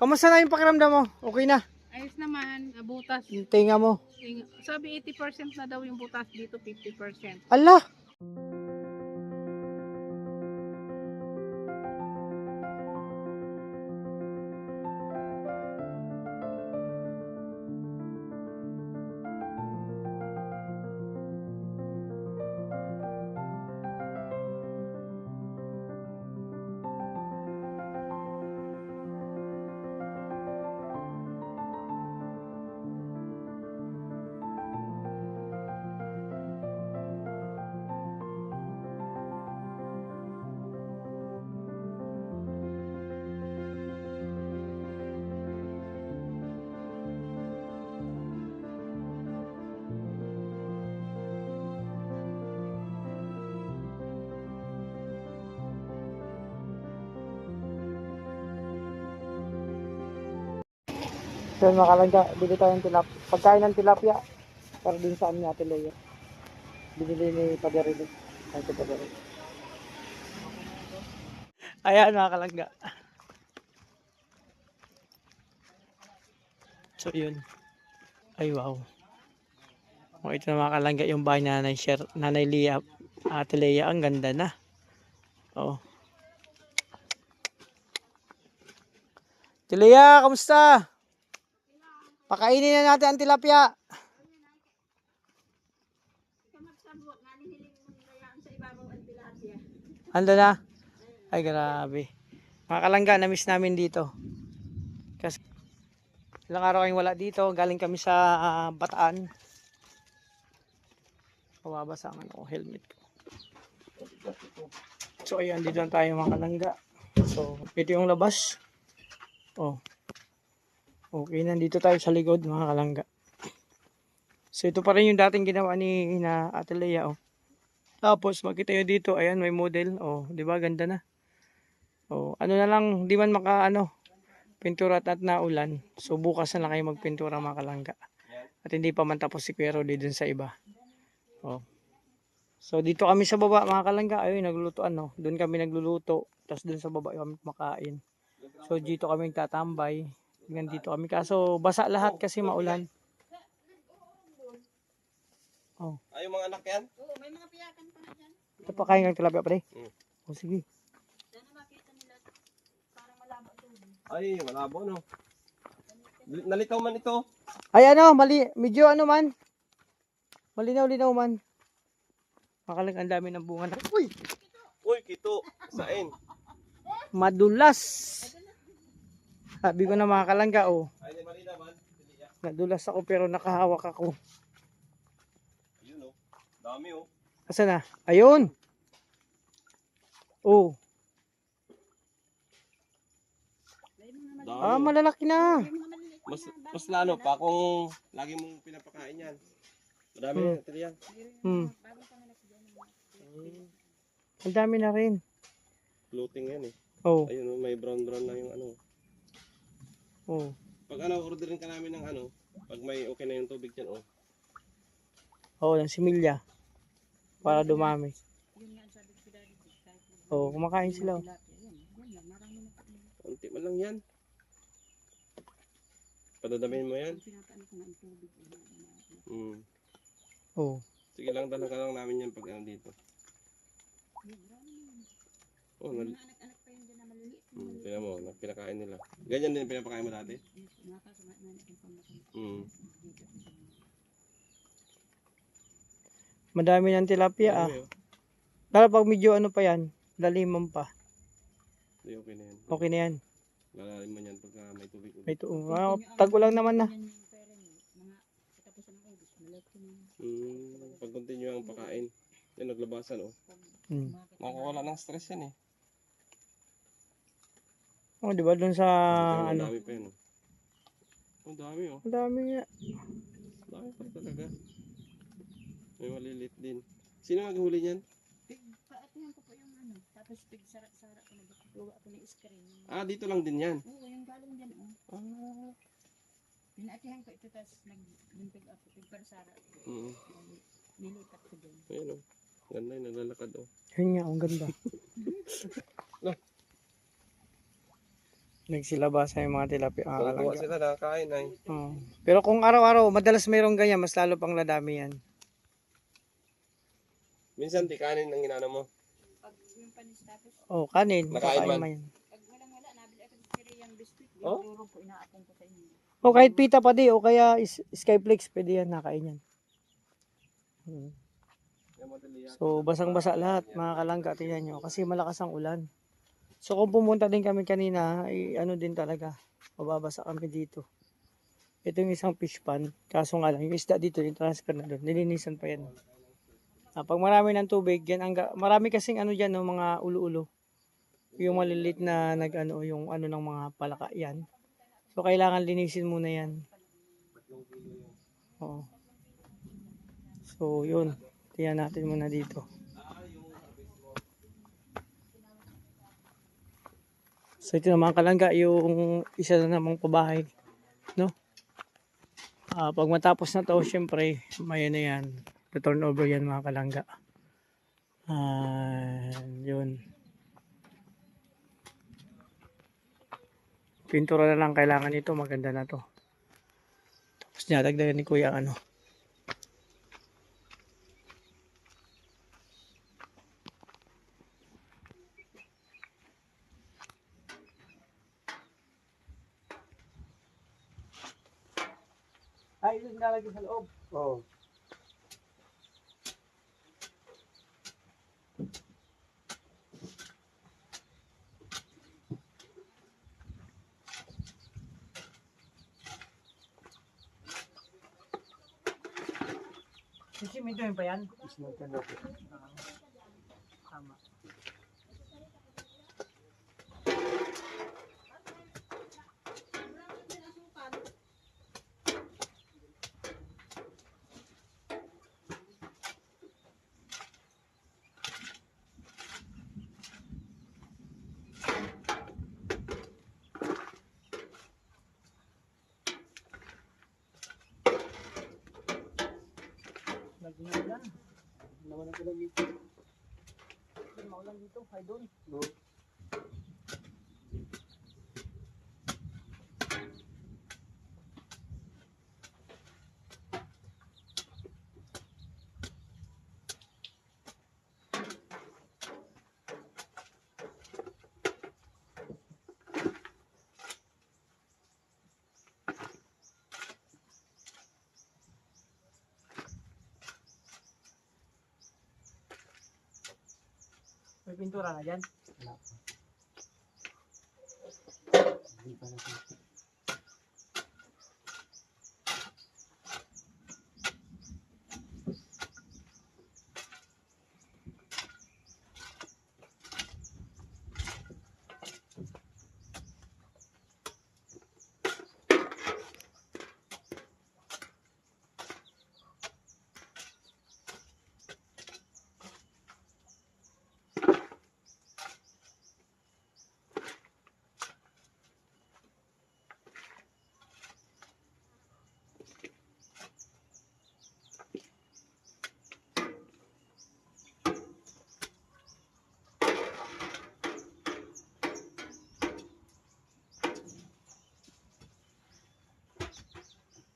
Kamusta na yung pakiramdam mo? Okay na? Ayos naman, butas. Yung tinga mo? Sabi 80% na daw yung butas dito, 50%. Ala! So makalangga, bili tayo ng tilapia. Pagkain ng tilapia, para din sa amin Ate Lea. Binili ni Paderino. Ay, ito Paderino. Ayan mga kalangga. So yun. Ay wow. O ito na mga kalangga yung bahay na Nanay Lea. Ate Lea, ang ganda na. Oh. Ate Lea, kamusta? Pakainin na natin ang tilapia. Ando na? Ay grabe. Mga kalangga, na-miss namin dito. Kasi ilang araw kayong wala dito. Galing kami sa Bataan. Mababasa ang helmet ko. So ayan, dito na tayo mga kalangga. So ito yung labas. Oh. Okay, nandito tayo sa likod mga kalangga. So ito pa rin yung dating ginawa ni Ate Lea. Oh. Tapos makita nyo dito, ayan may model. Oh, di ba ganda na? Oh, ano na lang, di man pintura at naulan. So bukas na lang kayo magpintura mga kalangga. At hindi pa man tapos si Kuya Rodi dun sa iba. Oh. So dito kami sa baba mga kalangga, ayun naglulutuan no. Doon kami nagluluto, tapos dun sa baba kami kumakain. So dito kami tatambay. Tingnan dito kami kaso basa lahat kasi maulan. Oh. Ay, yung mga anak yan? Oo, may mga piyakan pa na dyan. Ito pa kain ng tilapia pre. Oh sige. Sana makita nila parang malabo tubig. Ay, malabo no. Nalitaw man ito. Ay medyo man. Malinaw-linaw man. Makalang ang dami ng bunga na. Uy! Uy, kito. Sain. Madulas. Sabi ko na mga kalangga oh. Ay, di malina man. Nadulas ako pero nakahawak ako. Ayun oh. Dami oh. Asa na? Ayun. Oh. Dami, oh. Malalaki na. Mas lalo pa kung lagi mong pinapakain yan. Madami na natin yan. Ang dami na rin. Floating yan eh. Oh. Ayun oh, may brown lang yung ano. Oh. Pag orderin ka namin ng pag may okay na yung tubig dyan oh. Oh, ng similya. Para dumami. Oh, kumakain sila. Konti man lang yan. Padadamin mo yan. Oh. Sige lang, dala ka lang namin yan pag dito. Oh, tingnan mo, pinakain nila. Ganyan din pinapakain mo dati? Madami ng tilapia Madami, oh. Lalo pag medyo pa yan, laliman pa. Hindi, okay na yan. Okay na yan. Lalalim mo yan pagka may tubig. May tag-ulang naman na. Pag continue ang pakain, yan naglabasan oh. Nakakawala ng stress yan eh. Oh, di ba doon sa Ang dami pa yan oh. Ang dami oh. Ang dami nga. Dami pa talaga. May malilit din. Sino naghuli niyan? Paatihan ko po yung tapos sara-sara ko na gawa ko ng screen. Dito lang din yan. Oo, yung galing dyan oh. Pinaatihan ko ito tapos nagbimpig ako, pigparsara. Nilipat ko dyan. Ayun oh. Ganda yung naglalakad oh. Yun nga, ang ganda. Nagsilabasa yung mga tilapia, mga Kukuha kalangga. sila, nakakain ay. Oo. Pero kung araw-araw, madalas mayroong ganyan, mas lalo pang ladami yan. Minsan di kanin ang inano mo. Pag yung panis tapos, Oh, kanin. Nakain Kakain man. man yan. pag walang-wala, nabili ako sa siriyang biscuit. Oh? Yung duro po, inaapon ko sa inyo. O kahit pita pa di, o kaya skyflakes, pwede yan, nakain yan. Hmm. Yung madali yan. So, basang-basa lahat, mga kalangga, tingnan nyo, kasi malakas ang ulan. So, kung pumunta din kami kanina, ay ano din talaga, mababasa kami dito. Ito yung isang fish pond, kaso nga lang, yung isda dito, yung transfer na doon, nilinisan pa yan. Pag marami ng tubig, yan marami kasing ano dyan, no, mga ulo-ulo. Yung malilit na nag-ano, yung ano ng mga palaka yan. So, kailangan linisin muna yan. Oo. So, yun. Tingnan natin muna dito. So, ito naman kalangga, yung isa na namang pabahay. No? Pag matapos na to, syempre, may na yan. Turn over yan mga kalangga. Yun. Pintura na lang kailangan nito, maganda na to. Tapos dinadagdagan ni kuya ano. Ay, ito nilalagay sa loob. Oo. Sisiminto yun pa yan? Tama. Nagdinala. Naman ang pinag dito. Maulan dito, ay doon. No. May pintura na dyan.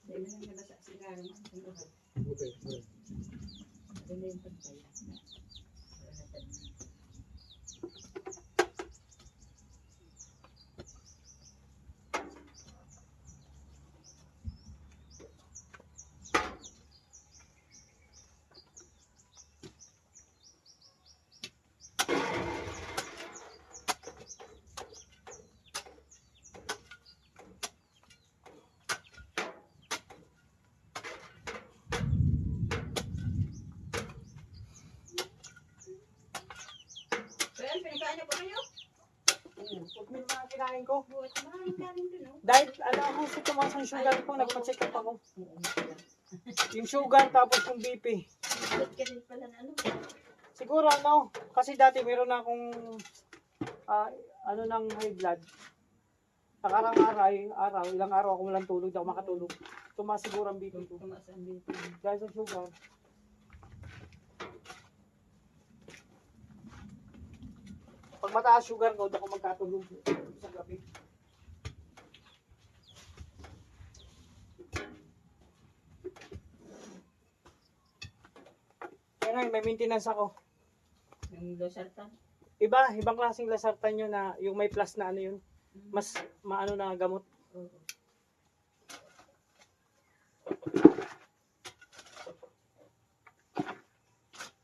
Dahil lang nabasa sila ng ulan. Dahil yung pagtaya. Well, pinakain na po kayo? May mga kinain ko. Buhat, maraming kanin dun, oh. Dahil ano ako sa tumaas ang sugar ko, nagpa-check up ako. Yung sugar tapos yung BP. Buhat ka rin pala na ano. Siguro ano, kasi dati meron na akong ano ng high blood. Nakarang araw, ilang araw ako walang tulog, di ako makatulog. Tumaas siguro ang BP ko. Tumaas ang BP. Dahil sa sugar. Pag mataas sugar ko, di ako magkatulog sa gabi. ngayon, may maintenance ako. Yung losartan. Ibang klaseng lasartan yun na yung may plus na ano yun. Mas maano na gamot. Oo.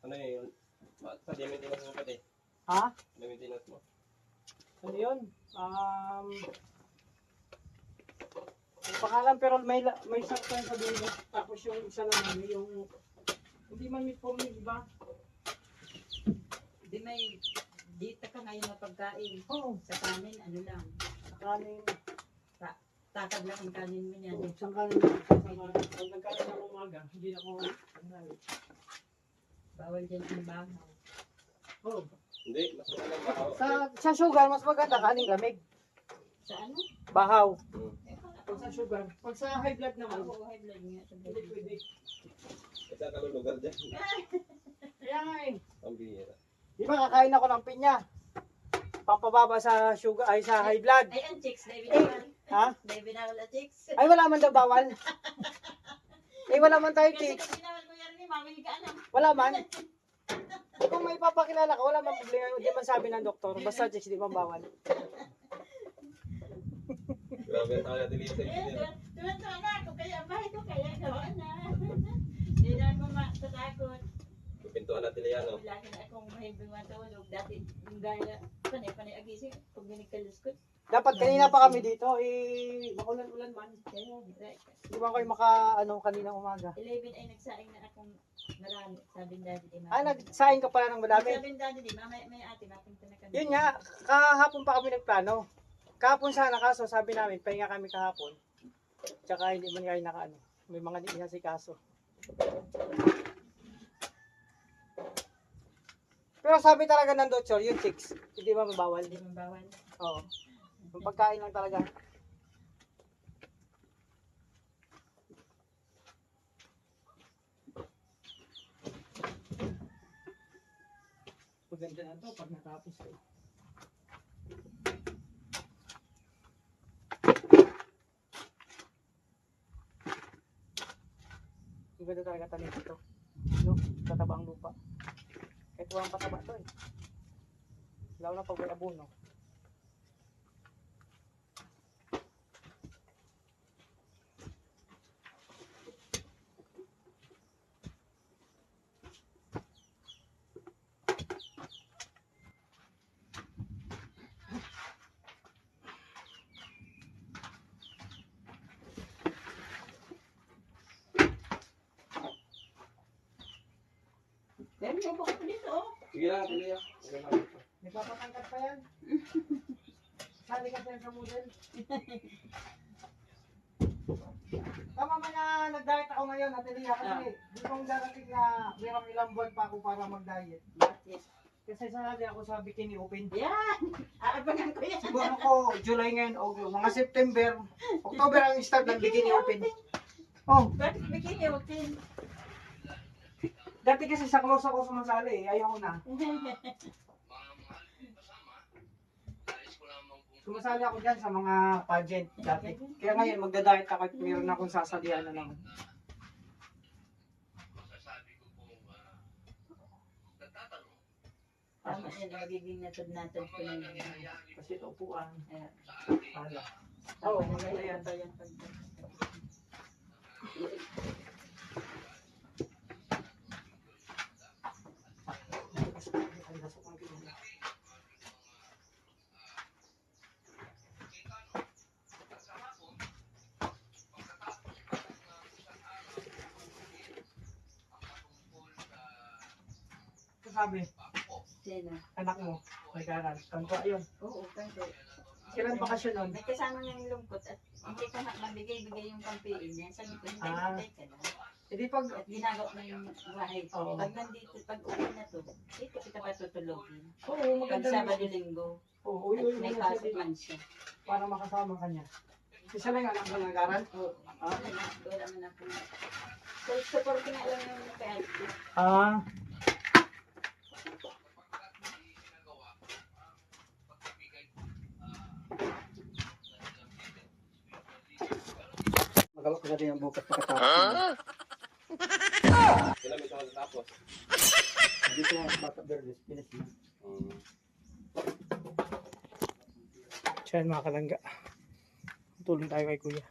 Ano yun? Sa maintenance mo pati? Ha? Maintenance mo? Ano yun? Yung pangalan pero may sartan sa dulo. Tapos yung isa naman yung hindi man mitform yung iba. Di may dito ka ngayon na pagkain. Oo. Sa kanin, ano lang. Kanin. Takad lang ang kanin mo niyan. Isang kanin. Pag nagkanin ako umaga, hindi ako ano. Bawal dyan ang bahaw. Oh. Hindi, mas maganda bahaw. Sa sugar, mas maganda kaning lamig. Sa ano? Bahaw. Hmm. Pag sa sugar. Pag sa high blood naman, Oo, high blood nga. Sa hindi pwede. Kasi kalulugar dyan. Kaya nga eh. Ang bihira. Di ba kakain ako ng pinya? Pampababa sa sugar, ay sa high blood. Ay, ang chicks, David Eh, Nawal. ha? David Nawal ang chicks. Ay wala man daw bawal. Eh wala man tayo Kasi chicks. kung binawal ko yan ni Mami, ka ano? Wala man. Kung may papakilala ka, wala man problema. Hindi man sabi ng doktor. Basta chicks, di man bawal. Grabe ang tayo dili sa Eh, engineer. tuwan-tuwa na ako. Kaya bahay ko, kaya gawa na. Hindi na ako matatakot. Pintuan natin yan, no? Lagi na akong mahimbing matulog. Dati, yung gaya, panay agising. Pag ginikaluskot. Dapat kanina pa kami dito, makulan-ulan man. Kaya, Di ba kayo maka, kaninang umaga? 11 ay nagsaing na akong marami. Sabi ni Daddy, di Nagsaing ka pala ng madami. Sabi ni Daddy, di mamaya may ate, mapunta na kami. Yun nga, kahapon pa kami nagplano. Kahapon sana kaso, sabi namin, pahinga kami kahapon. Tsaka hindi man kayo nakaano. May mga di si kaso. Pero sabi talaga ng doktor, yung chicks, hindi ba mabawal? Hindi mo bawal. Oo. Yung pagkain lang talaga. Maganda na to pag natapos ko. Maganda talaga tanim ito. No? Tatabang lupa. Kahit walang pataba to eh. Lalo na pag may abono. Pero may bukas ko dito, oh. Sige lang, tuloy ah. Sige lang. Nagpapatangkat pa yan. Sali ka sa model. Tama man na nag-diet ako ngayon, Atelia, kasi di kong darating na mayroong ilang buwan pa ako para mag-diet. Yes. Kasi sanali ako sa Bikini Open. Yan! Aabangan ko yan. Siguro ko July ngayon, o mga September, October ang start ng Bikini Open. Oh, Bakit bikini open? dati kasi sa close ako sumasali eh, ayoko na. Sumasali ako dyan sa mga pageant dati. Kaya ngayon magda-diet ako at mayroon akong sasalihan na naman. Tama yan, magiging natad-natad ko na yun. Kasi ito upuan. Ayan. Hala. Oo, Oo, maganda yan. yan. Ay, nasok ang pinili. Ito sabi, Sino? anak mo, nag-aaral. Kanto ayun. Oo, kanto. Kailan bakasyon nun? May kasama niyang lungkot at hindi ko mabigay-bigay yung pampiin niya. Sabi ko, Ah. hintay ka na. Hindi pag, At ginagawa na yung bahay. Oo. Pag nandito, pag uwi na to, dito kita patutulogin. oo, Pag maganda Sabado Linggo, Oo, at yun, may yun, pasok yun, man siya. para makasama ka niya. Isa lang anak mo nag-aaral? Oo. Wala man ako. So, support nga lang yung kay Alfie. Ah. Magawa ko na rin ang bukas pagkatapos. Kailan may Tapos. Dito yung bata verdes, pinis na. Siya mga kalangga. Tulong tayo kay kuya.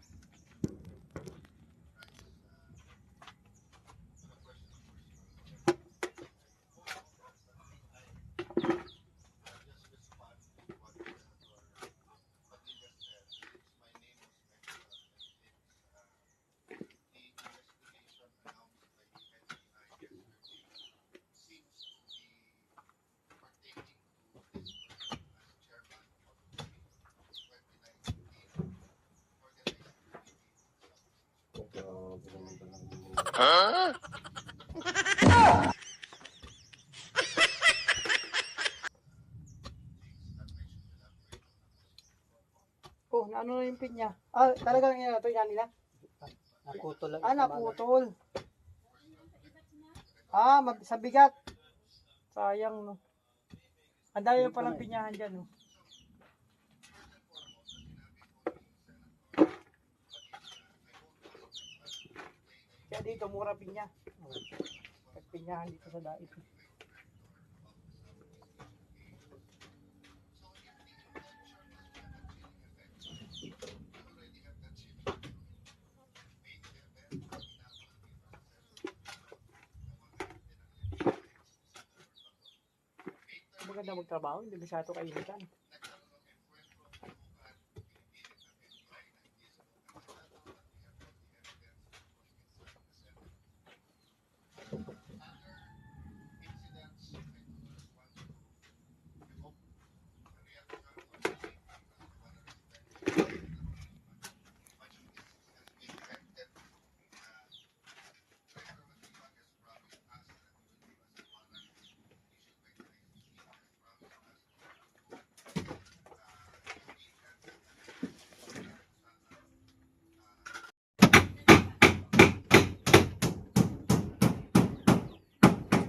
Oh, ano na yung pin niya? Ah, talagang yan ito yan nila? Naputol lang. Ah, naputol. Ah, sa bigat. Sayang, no. Ang dami pa ng pinyahan dyan, no. Kaya dito, mura pinya. Pag pinyahan dito sa dait. Maganda magtrabaho, hindi masyado kainitan.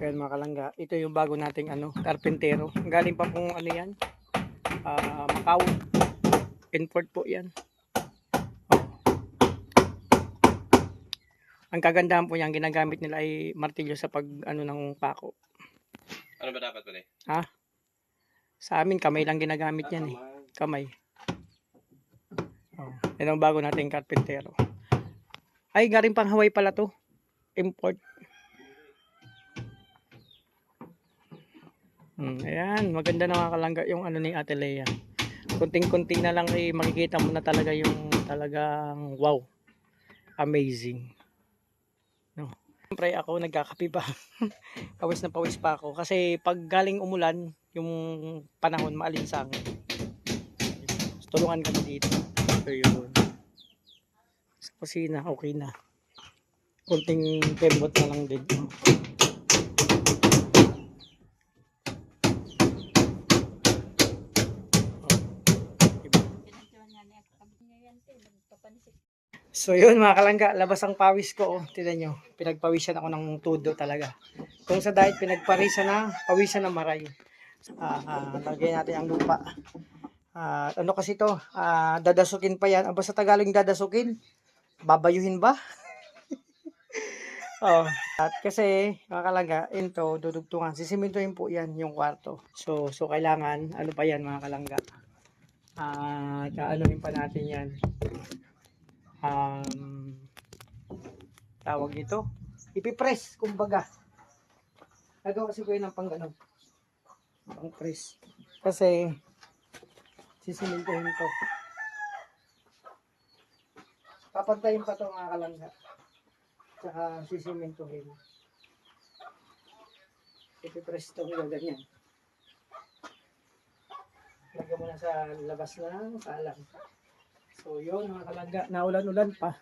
Kaya mga kalangga, ito yung bago nating karpentero. Galing pa pong yan, Macau. Import po yan. Ang kagandahan po yan, ginagamit nila ay martilyo sa pag ng pako. Ano ba dapat pala? Ha? Sa amin, kamay lang ginagamit yan eh. Kamay. Oh, yan ang bago nating karpentero. Ay, galing pang Hawaii pala to. Import. Ayan, maganda na mga kalangga yung ni Ate Lea. Kunting-kunti na lang makikita mo na talaga yung talagang wow. Amazing. No. Siyempre ako nagkakape pa. Pawis na pawis pa ako kasi pag galing umulan, yung panahon maalinsang. Tulungan kami dito. So yun. Sa kusina, okay na. Kunting kembot na lang din. So yun mga kalangga, labas ang pawis ko. Tignan nyo, pinagpawisan ako ng tudo talaga. Kung sa diet, pinagparisan na, pawisan na maray. Lagyan natin ang lupa. Ano kasi to, dadasukin pa yan. Aba sa Tagalog dadasukin, babayuhin ba? Oh, at kasi mga kalangga, ito dudugtungan. Sisimintuhin po yan yung kwarto. So kailangan, ano pa yan mga kalangga? Anuhin pa natin yan. Tawag nito, ipipress kumbaga. Nagawa kasi ko yun ng pang press kasi sisimintuhin to, papantayin pa to mga kalangga, tsaka sisimintuhin, ipipress to ganyan. Lagyan mo na sa labas ng kalang. So yun mga kalangga, naulan-ulan pa.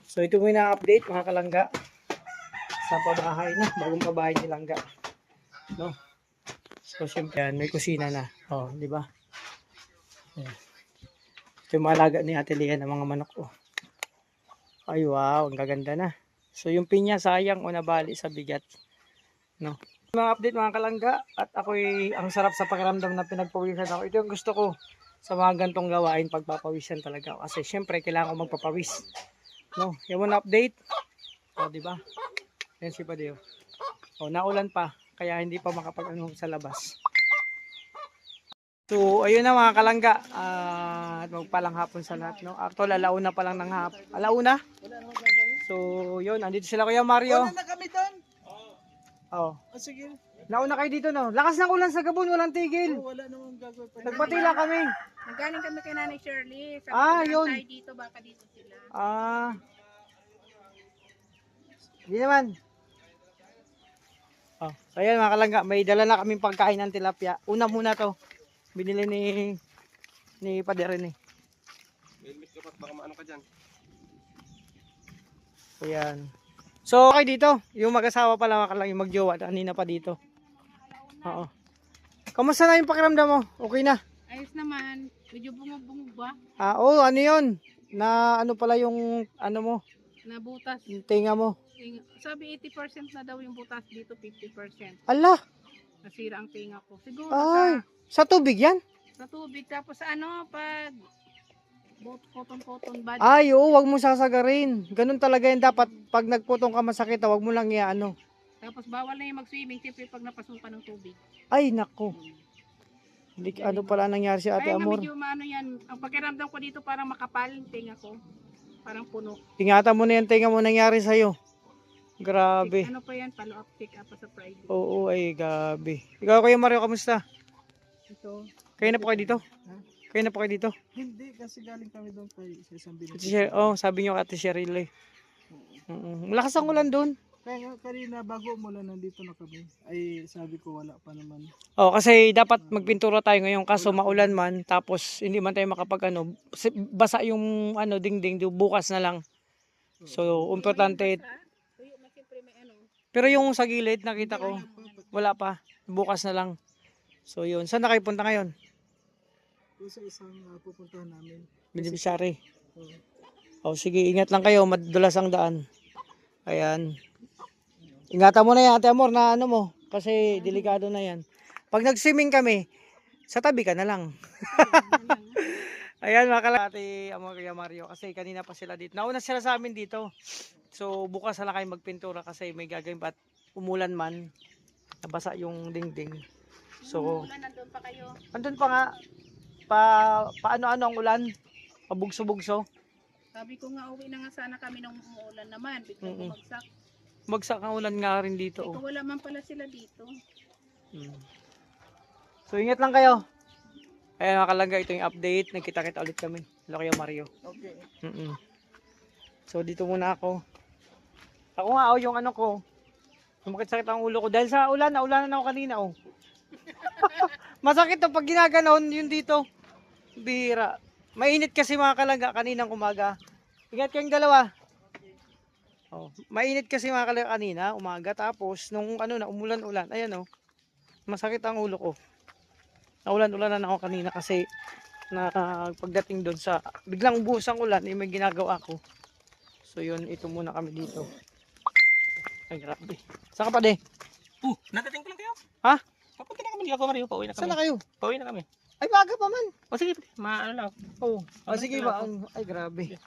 So ito mo na-update mga kalangga sa pabahay na, bagong pabahay ni Langga. No? So syempre yan, may kusina na. Oh, di ba? Ito yung malaga ni Ate Lea ng mga manok. Oh. Ay wow, ang gaganda na. So yung pinya sayang o nabali sa bigat. No? Mga update mga kalangga, at ako'y ang sarap sa pakiramdam na pinagpawisan ako. Ito yung gusto ko sa mga gantong gawain, pagpapawisan talaga. Kasi syempre kailangan ko magpapawis. No, yan mo na update. O, di ba? Yan si Padeo. Oh, naulan pa. Kaya hindi pa makapag-ano sa labas. So, ayun na mga kalangga. At magpalang hapon sa lahat, no? Actual, alauna pa lang ng hapon. Alauna? So, yun. Andito sila Kuya Mario. Wala na kami doon. Oh. Oh, sige. Nauna kayo dito, no? Lakas ng ulan sa Gabon, walang tigil. Oh, wala namang gagawin pa. Nagpatila kami. Nanggaling kami kay Nanay Shirley. Sabi Ah, ko, yun. tayo dito, baka dito sila. Hindi naman. Oh, so ayan mga kalangga, may dala na kaming pagkain ng tilapia. Una muna to. Binili ni Padre ni. Helmet ka pa, baka maano ka dyan. Ayan. So, okay dito. Yung mag-asawa pala mga kalangga, yung magjowa. Kanina pa dito. Oo. Kamusta na yung pakiramdam mo? Okay na? Ayos naman. Medyo bumubungog ba? Oo, ano yun? Na ano pala yung ano mo? Nabutas. Yung tinga mo? Sabi 80% na daw yung butas dito, 50%. Ala! Nasira ang tinga ko. Siguro Ay! Sa tubig yan? sa tubig. Tapos ano, pag cotton bad. Ay, oo, wag mo sasagarin. Ganun talaga yan dapat. Pag nagputong ka masakit, wag mo lang ano. Tapos bawal na yung mag-swimming, siyempre pag napasukan ng tubig. Ay, nako. Hindi, ano pala nangyari si Ate Kaya nga Amor? medyo maano yan. Ang pakiramdam ko dito parang makapal yung tinga ko. Parang puno. Ingatan mo na yan, tinga mo nangyari sa'yo. Grabe. Ano pa yan? Follow up check up pa sa Friday. Oo, ay, grabe. Ikaw, Kuya Mario, kamusta? Ito. Kayo na po kayo dito? Kayo na po kayo dito? Hindi, kasi galing kami doon kay sa isang Ate binili. Oh, sabi niyo Ate Cheryl eh. Malakas ang ulan doon. Kaya nga kanina bago umulan nandito na kami. Ay sabi ko wala pa naman. Oh, kasi dapat magpintura tayo ngayon kaso maulan man tapos hindi man tayo makapag ano, basa yung ano dingding bukas na lang. So, importante. Tuyo na siyempre may ano. Pero yung sa gilid nakita ko, wala pa. Bukas na lang. So, yun. Saan na kayo punta ngayon? Doon sa isang pupuntahan namin. Binibisari. Oh, sige, ingat lang kayo, madulas ang daan. Ayan. Ingatan mo na yan, Ate Amor, na ano mo. Kasi delikado na yan. Pag nag-swimming kami, sa tabi ka na lang. Ayan, mga Ate Amor, Kuya Mario. Kasi kanina pa sila dito. Nauna sila sa amin dito. So, bukas na lang kayo magpintura kasi may gagawin pa. Umulan man, nabasa yung dingding. So, Ulan, nandun pa kayo. andun pa nga, paano-ano ang ulan? Pabugso-bugso. Sabi ko nga uwi na nga sana kami nung umuulan naman. Biglang bumagsak. Bagsak ang ulan nga rin dito. Ikaw wala man pala sila dito. So, ingat lang kayo. Ayan mga kalangga, ito yung update. Nagkita-kita ulit kami. Hello kayo, Mario. Okay. So, dito muna ako. Ako nga, yung ano ko. Sumakit-sakit ang ulo ko. Dahil sa ulan, naulanan ako kanina, Masakit to pag ginaganon, yun dito. Bihira. Mainit kasi mga kalangga kaninang umaga. Ingat kayong dalawa. Oh, mainit kasi mga kalangga kanina, umaga. Tapos, nung ano na, umulan-ulan. Ayan masakit ang ulo ko. Naulan-ulanan ako kanina kasi na pagdating doon sa biglang buhos ang ulan, may ginagawa ko. So yun, ito muna kami dito. Ay, grabe. Saan ka pa, de? Nadating ko lang kayo. Ha? Papunta na kami, hindi ako Mario. Pauwi na kami. Saan na kayo? Pauwi na kami. Ay, baga pa man. O sige, maano lang. Oh, sige ba? Ay, grabe.